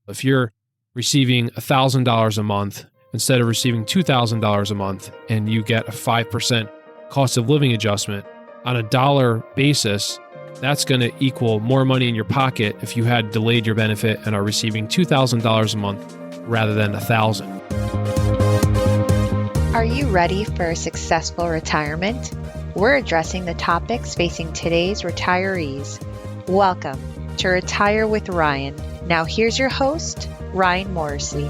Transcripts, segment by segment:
If you're receiving $1,000 a month instead of receiving $2,000 a month, and you get a 5% cost of living adjustment on a dollar basis, that's going to equal more money in your pocket if you had delayed your benefit and are receiving $2,000 a month rather than $1,000. Are you ready for a successful retirement? We're addressing the topics facing today's retirees. Welcome to Retire with Ryan. Now here's your host, Ryan Morrissey.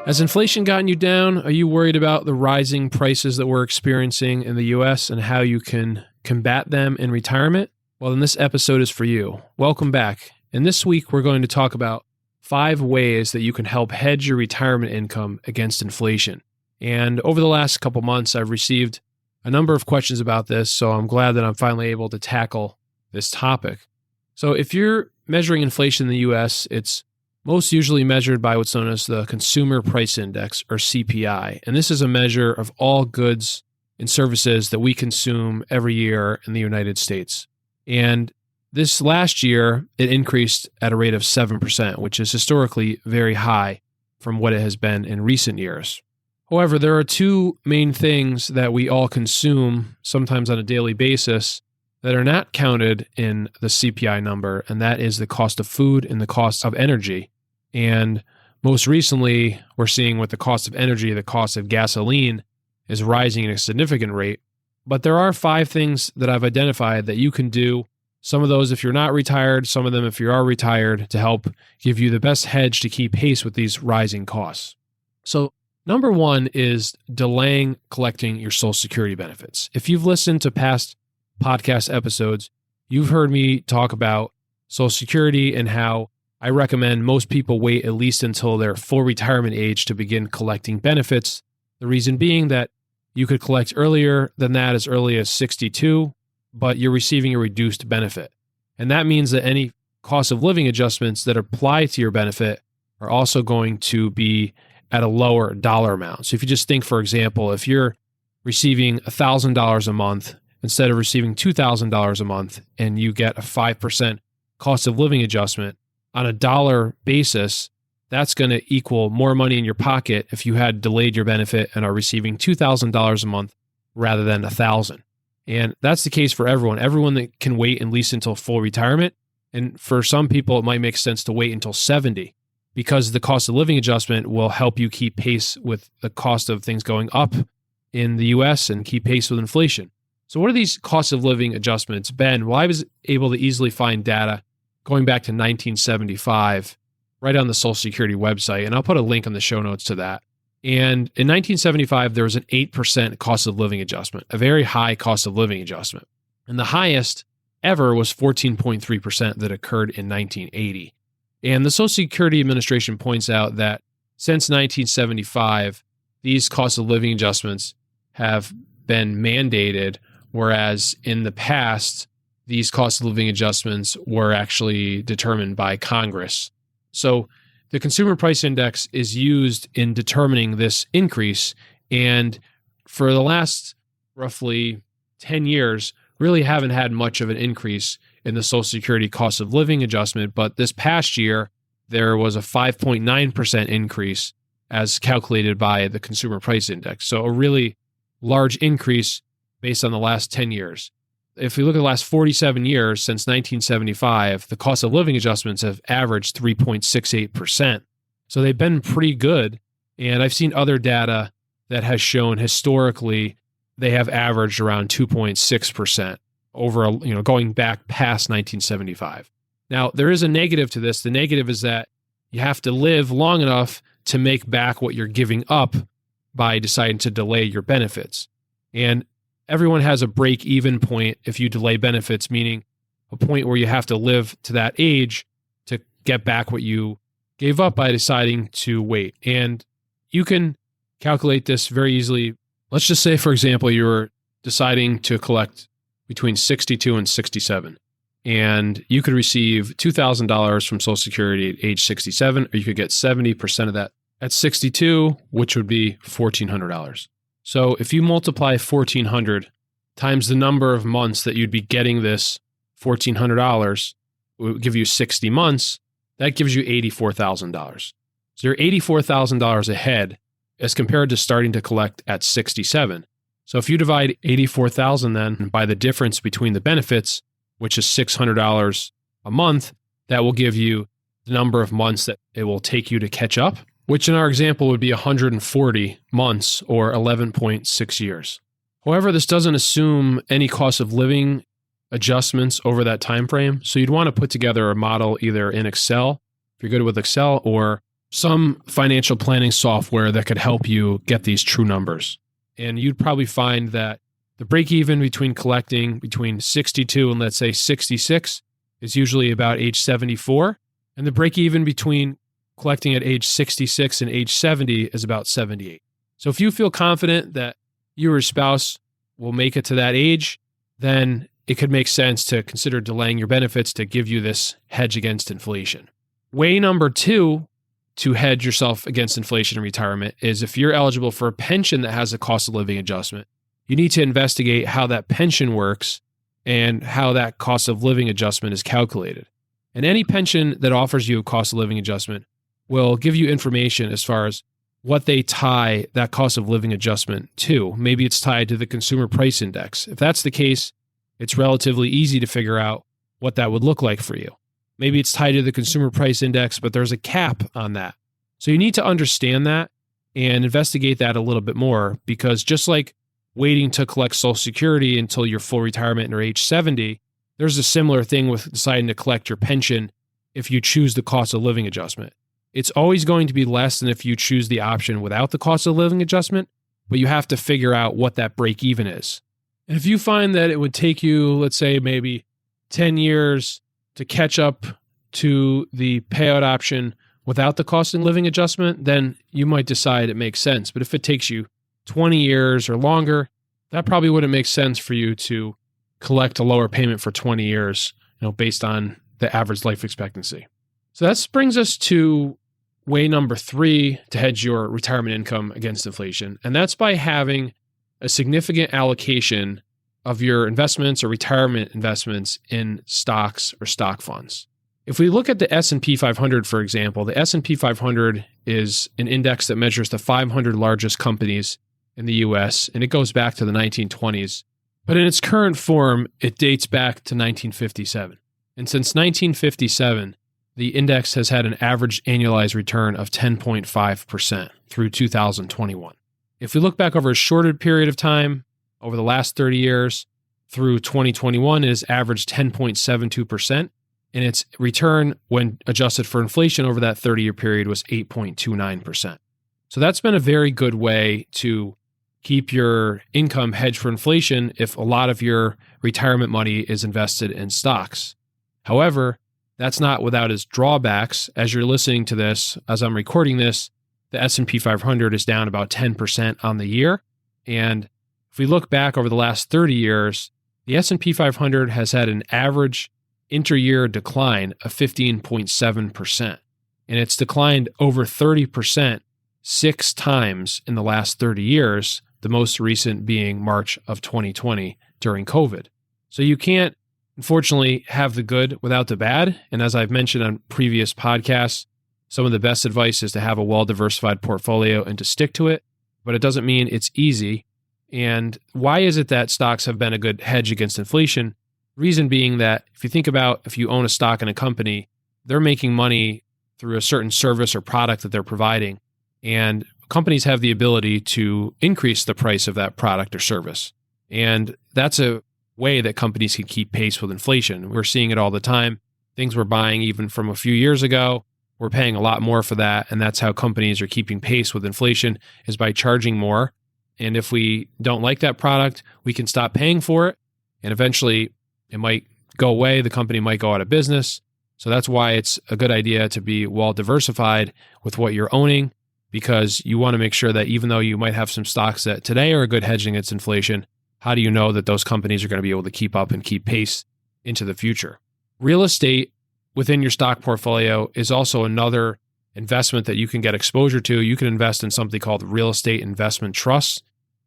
Has inflation gotten you down? Are you worried about the rising prices that we're experiencing in the U.S. and how you can combat them in retirement? Well, then this episode is for you. Welcome back. And this week, we're going to talk about 5 ways that you can help hedge your retirement income against inflation. And over the last couple months, I've received a number of questions about this, so I'm glad that I'm finally able to tackle this topic. So if you're measuring inflation in the U.S., it's most usually measured by what's known as the Consumer Price Index, or CPI. And this is a measure of all goods and services that we consume every year in the United States. And this last year, it increased at a rate of 7%, which is historically very high from what it has been in recent years. However, there are 2 main things that we all consume, sometimes on a daily basis, that are not counted in the CPI number, and that is the cost of food and the cost of energy. And most recently, we're seeing with the cost of energy, the cost of gasoline is rising at a significant rate. But there are 5 things that I've identified that you can do. Some of those if you're not retired, some of them if you are retired, to help give you the best hedge to keep pace with these rising costs. So number 1 is delaying collecting your Social Security benefits. If you've listened to past podcast episodes, you've heard me talk about Social Security and how I recommend most people wait at least until their full retirement age to begin collecting benefits. The reason being that you could collect earlier than that, as early as 62, but you're receiving a reduced benefit. And that means that any cost of living adjustments that apply to your benefit are also going to be at a lower dollar amount. So if you just think, for example, if you're receiving $1,000 a month instead of receiving $2,000 a month, and you get a 5% cost of living adjustment on a dollar basis, that's going to equal more money in your pocket if you had delayed your benefit and are receiving $2,000 a month rather than $1,000. And that's the case for everyone that can wait at least until full retirement. And for some people, it might make sense to wait until 70 because the cost of living adjustment will help you keep pace with the cost of things going up in the U.S. and keep pace with inflation. So what are these cost of living adjustments been? Well, I was able to easily find data going back to 1975 right on the Social Security website, and I'll put a link on the show notes to that. And in 1975, there was an 8% cost of living adjustment, a very high cost of living adjustment. And the highest ever was 14.3% that occurred in 1980. And the Social Security Administration points out that since 1975, these cost of living adjustments have been mandated, whereas in the past, these cost of living adjustments were actually determined by Congress. So the Consumer Price Index is used in determining this increase. And for the last roughly 10 years, really haven't had much of an increase in the Social Security cost of living adjustment. But this past year, there was a 5.9% increase as calculated by the Consumer Price Index. So a really large increase based on the last 10 years. If we look at the last 47 years since 1975, the cost of living adjustments have averaged 3.68%. So they've been pretty good. And I've seen other data that has shown historically they have averaged around 2.6% over, going back past 1975. Now, there is a negative to this. The negative is that you have to live long enough to make back what you're giving up by deciding to delay your benefits. And everyone has a break-even point if you delay benefits, meaning a point where you have to live to that age to get back what you gave up by deciding to wait. And you can calculate this very easily. Let's just say, for example, you're deciding to collect between 62 and 67, and you could receive $2,000 from Social Security at age 67, or you could get 70% of that at 62, which would be $1,400. So if you multiply $1,400 times the number of months that you'd be getting this $1,400, would give you 60 months. That gives you $84,000. So you're $84,000 ahead as compared to starting to collect at 67. So if you divide 84,000 then by the difference between the benefits, which is $600 a month, that will give you the number of months that it will take you to catch up, which in our example would be 140 months or 11.6 years. However, this doesn't assume any cost of living adjustments over that time frame. So you'd want to put together a model either in Excel, if you're good with Excel, or some financial planning software that could help you get these true numbers. And you'd probably find that the break even between collecting between 62 and let's say 66 is usually about age 74. And the break even between collecting at age 66 and age 70 is about 78. So if you feel confident that you or your spouse will make it to that age, then it could make sense to consider delaying your benefits to give you this hedge against inflation. Way number 2 to hedge yourself against inflation in retirement is if you're eligible for a pension that has a cost of living adjustment, you need to investigate how that pension works and how that cost of living adjustment is calculated. And any pension that offers you a cost of living adjustment will give you information as far as what they tie that cost of living adjustment to. Maybe it's tied to the consumer price index. If that's the case, it's relatively easy to figure out what that would look like for you. Maybe it's tied to the consumer price index, but there's a cap on that. So you need to understand that and investigate that a little bit more, because just like waiting to collect Social Security until your full retirement or age 70, there's a similar thing with deciding to collect your pension if you choose the cost of living adjustment. It's always going to be less than if you choose the option without the cost of living adjustment, but you have to figure out what that break even is. And if you find that it would take you, let's say, maybe 10 years to catch up to the payout option without the cost of living adjustment, then you might decide it makes sense. But if it takes you 20 years or longer, that probably wouldn't make sense for you to collect a lower payment for 20 years, based on the average life expectancy. So that brings us to way number 3 to hedge your retirement income against inflation. And that's by having a significant allocation of your investments or retirement investments in stocks or stock funds. If we look at the S&P 500, for example, the S&P 500 is an index that measures the 500 largest companies in the US, and it goes back to the 1920s. But in its current form, it dates back to 1957. And since 1957, the index has had an average annualized return of 10.5% through 2021. If we look back over a shorter period of time, over the last 30 years, through 2021, it has averaged 10.72%, and its return when adjusted for inflation over that 30-year period was 8.29%. So that's been a very good way to keep your income hedged for inflation if a lot of your retirement money is invested in stocks. However, that's not without its drawbacks. As you're listening to this, as I'm recording this, the S&P 500 is down about 10% on the year. And if we look back over the last 30 years, the S&P 500 has had an average inter-year decline of 15.7%. And it's declined over 30% 6 times in the last 30 years, the most recent being March of 2020 during COVID. So you can't, unfortunately, have the good without the bad. And as I've mentioned on previous podcasts, some of the best advice is to have a well-diversified portfolio and to stick to it, but it doesn't mean it's easy. And why is it that stocks have been a good hedge against inflation? Reason being that if you think about if you own a stock in a company, they're making money through a certain service or product that they're providing. And companies have the ability to increase the price of that product or service. And that's a way that companies can keep pace with inflation. We're seeing it all the time. Things we're buying even from a few years ago, we're paying a lot more for that. And that's how companies are keeping pace with inflation, is by charging more. And if we don't like that product, we can stop paying for it. And eventually it might go away. The company might go out of business. So that's why it's a good idea to be well diversified with what you're owning, because you want to make sure that even though you might have some stocks that today are a good hedge against inflation, how do you know that those companies are going to be able to keep up and keep pace into the future? Real estate within your stock portfolio is also another investment that you can get exposure to. You can invest in something called real estate investment trusts.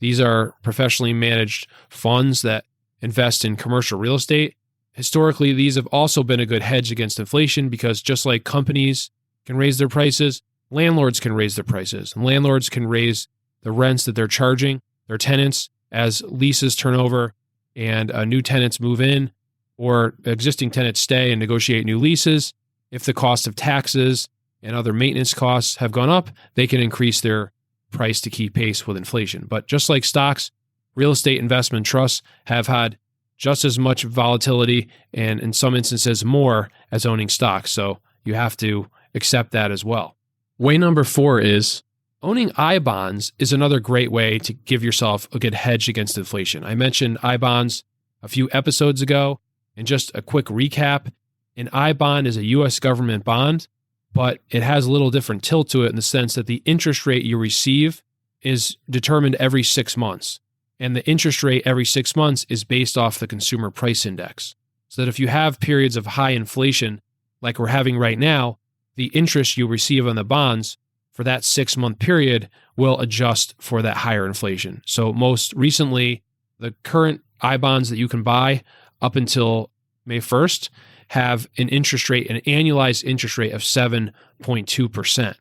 These are professionally managed funds that invest in commercial real estate. Historically, these have also been a good hedge against inflation because just like companies can raise their prices, landlords can raise their prices. And landlords can raise the rents that they're charging their tenants as leases turn over and new tenants move in, or existing tenants stay and negotiate new leases. If the cost of taxes and other maintenance costs have gone up, they can increase their price to keep pace with inflation. But just like stocks, real estate investment trusts have had just as much volatility and in some instances more as owning stocks. So you have to accept that as well. Way number 4 is owning I-bonds is another great way to give yourself a good hedge against inflation. I mentioned I-bonds a few episodes ago, and just a quick recap, an I-bond is a U.S. government bond, but it has a little different tilt to it in the sense that the interest rate you receive is determined every 6 months. And the interest rate every 6 months is based off the consumer price index. So that if you have periods of high inflation, like we're having right now, the interest you receive on the bonds for that 6-month period will adjust for that higher inflation. So most recently, the current I-bonds that you can buy up until May 1st have an interest rate, an annualized interest rate of 7.2%.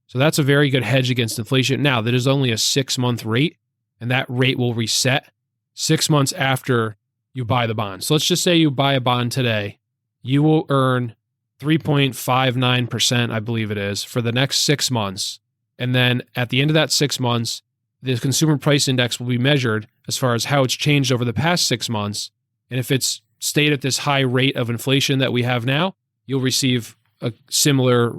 So that's a very good hedge against inflation. Now, that is only a 6-month rate, and that rate will reset 6 months after you buy the bond. So let's just say you buy a bond today. You will earn 3.59%, I believe it is, for the next 6 months. And then at the end of that 6 months, the consumer price index will be measured as far as how it's changed over the past 6 months. And if it's stayed at this high rate of inflation that we have now, you'll receive a similar,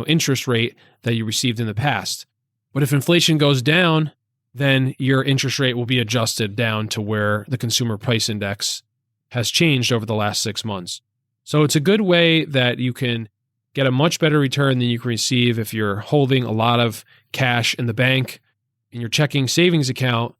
interest rate that you received in the past. But if inflation goes down, then your interest rate will be adjusted down to where the consumer price index has changed over the last 6 months. So it's a good way that you can get a much better return than you can receive if you're holding a lot of cash in the bank, in your checking savings account,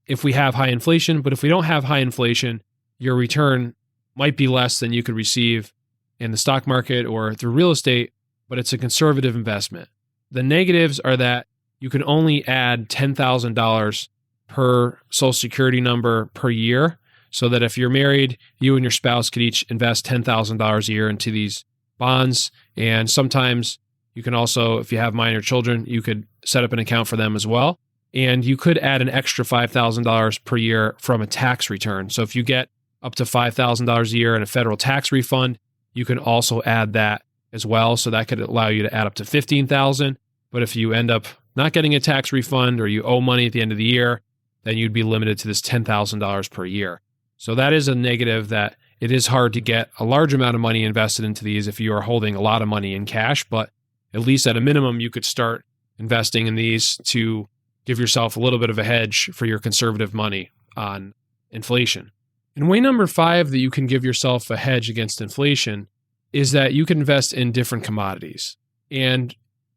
if we have high inflation. But if we don't have high inflation, your return might be less than you could receive in the stock market or through real estate, but it's a conservative investment. The negatives are that you can only add $10,000 per Social Security number per year, so that if you're married, you and your spouse could each invest $10,000 a year into these bonds. And sometimes you can also, if you have minor children, you could set up an account for them as well. And you could add an extra $5,000 per year from a tax return. So if you get up to $5,000 a year in a federal tax refund, you can also add that as well. So that could allow you to add up to $15,000. But if you end up not getting a tax refund or you owe money at the end of the year, then you'd be limited to this $10,000 per year. So that is a negative, that it is hard to get a large amount of money invested into these if you are holding a lot of money in cash. But at least at a minimum, you could start investing in these to give yourself a little bit of a hedge for your conservative money on inflation. And way number 5 that you can give yourself a hedge against inflation is that you can invest in different commodities. And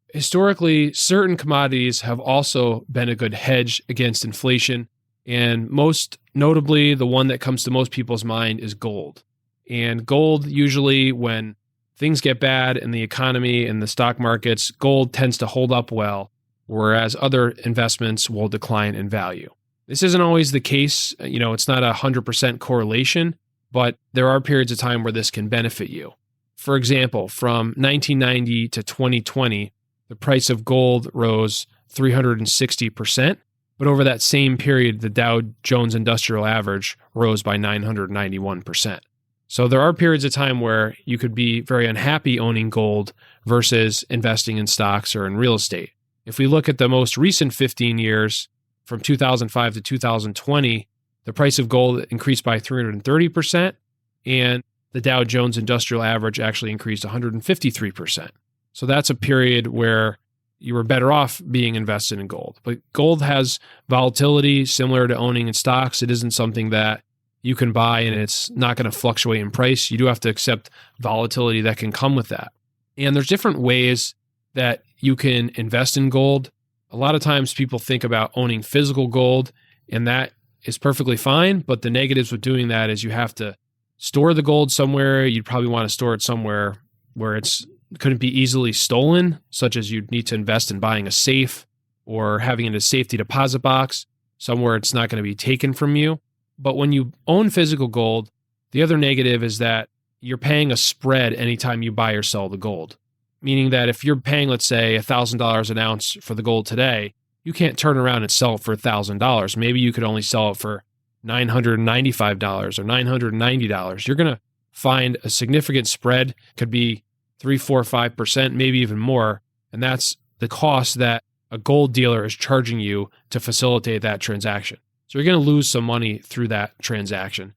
historically, certain commodities have also been a good hedge against inflation. And most notably, the one that comes to most people's mind is gold. And gold, usually when things get bad in the economy and the stock markets, gold tends to hold up well, whereas other investments will decline in value. This isn't always the case. It's not 100% correlation, but there are periods of time where this can benefit you. For example, from 1990 to 2020, the price of gold rose 360%, but over that same period, the Dow Jones Industrial Average rose by 991%. So there are periods of time where you could be very unhappy owning gold versus investing in stocks or in real estate. If we look at the most recent 15 years, from 2005 to 2020, the price of gold increased by 330%, and the Dow Jones Industrial Average actually increased 153%. So that's a period where you were better off being invested in gold. But gold has volatility similar to owning in stocks. It isn't something that you can buy and it's not going to fluctuate in price. You do have to accept volatility that can come with that. And there's different ways that you can invest in gold. A lot of times people think about owning physical gold, and that is perfectly fine. But the negatives with doing that is you have to store the gold somewhere. You'd probably want to store it somewhere where it couldn't be easily stolen, such as you'd need to invest in buying a safe or having it in a safety deposit box. somewhere it's not going to be taken from you. But when you own physical gold, the other negative is that you're paying a spread anytime you buy or sell the gold. Meaning that if you're paying, let's say, $1,000 an ounce for the gold today, you can't turn around and sell it for $1,000. Maybe you could only sell it for $995 or $990. You're going to find a significant spread, could be 3, 4, 5%, maybe even more. And that's the cost that a gold dealer is charging you to facilitate that transaction. So you're going to lose some money through that transaction.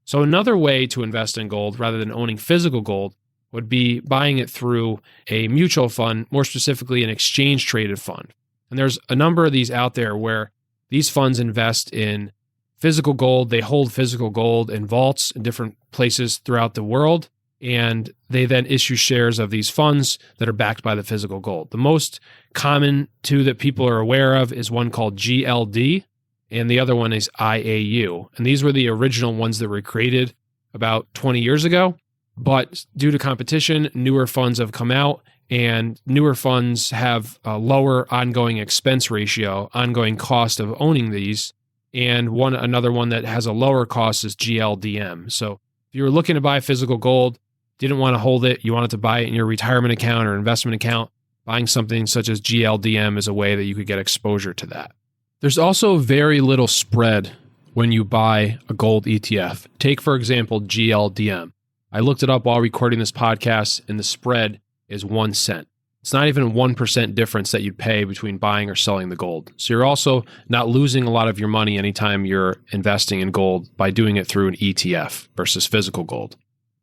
So another way to invest in gold rather than owning physical gold would be buying it through a mutual fund, more specifically an exchange traded fund. And there's a number of these out there where these funds invest in physical gold. They hold physical gold in vaults in different places throughout the world, and they then issue shares of these funds that are backed by the physical gold. The most common two that people are aware of is one called GLD, and the other one is IAU. And these were the original ones that were created about 20 years ago. But due to competition, newer funds have come out, and newer funds have a lower ongoing expense ratio, ongoing cost of owning these. And another one that has a lower cost is GLDM. So if you were looking to buy physical gold, didn't want to hold it, you wanted to buy it in your retirement account or investment account, buying something such as GLDM is a way that you could get exposure to that. There's also very little spread when you buy a gold ETF. Take, for example, GLDM. I looked it up while recording this podcast, and the spread is 1 cent. It's not even a 1% difference that you'd pay between buying or selling the gold. So you're also not losing a lot of your money anytime you're investing in gold by doing it through an ETF versus physical gold.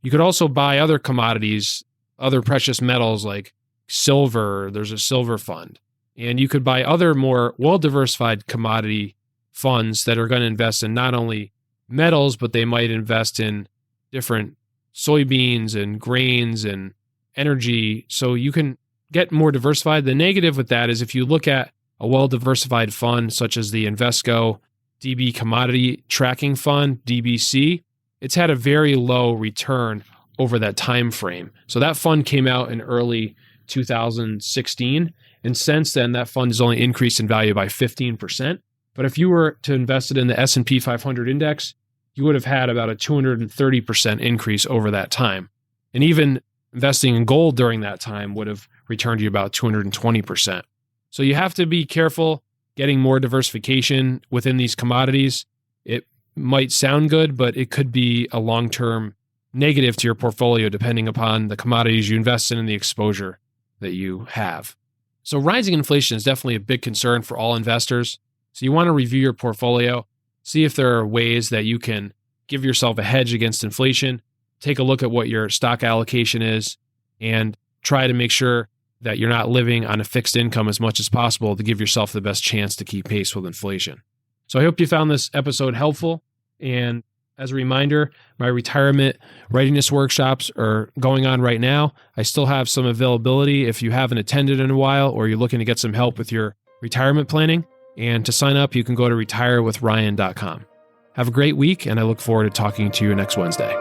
You could also buy other commodities, other precious metals like silver. There's a silver fund. And you could buy other more well-diversified commodity funds that are going to invest in not only metals, but they might invest in different soybeans and grains and energy. So you can get more diversified. The negative with that is if you look at a well-diversified fund, such as the Invesco DB Commodity Tracking Fund, DBC, it's had a very low return over that time frame. So that fund came out in early 2016. And since then, that fund has only increased in value by 15%. But if you were to invest it in the S&P 500 index, you would have had about a 230% increase over that time. And even investing in gold during that time would have returned you about 220%. So you have to be careful getting more diversification within these commodities. It might sound good, but it could be a long-term negative to your portfolio depending upon the commodities you invest in and the exposure that you have. So rising inflation is definitely a big concern for all investors. So you want to review your portfolio, see if there are ways that you can give yourself a hedge against inflation, take a look at what your stock allocation is, and try to make sure that you're not living on a fixed income as much as possible to give yourself the best chance to keep pace with inflation. So I hope you found this episode helpful. And as a reminder, my retirement readiness workshops are going on right now. I still have some availability if you haven't attended in a while or you're looking to get some help with your retirement planning. And to sign up, you can go to retirewithryan.com. Have a great week, and I look forward to talking to you next Wednesday.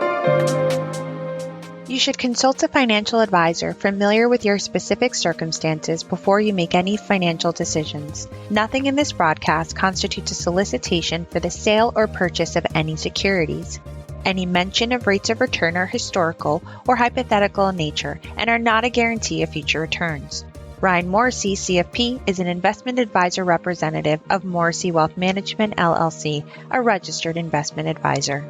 You should consult a financial advisor familiar with your specific circumstances before you make any financial decisions. Nothing in this broadcast constitutes a solicitation for the sale or purchase of any securities. Any mention of rates of return are historical or hypothetical in nature and are not a guarantee of future returns. Ryan Morrissey, CFP, is an investment advisor representative of Morrissey Wealth Management, LLC, a registered investment advisor.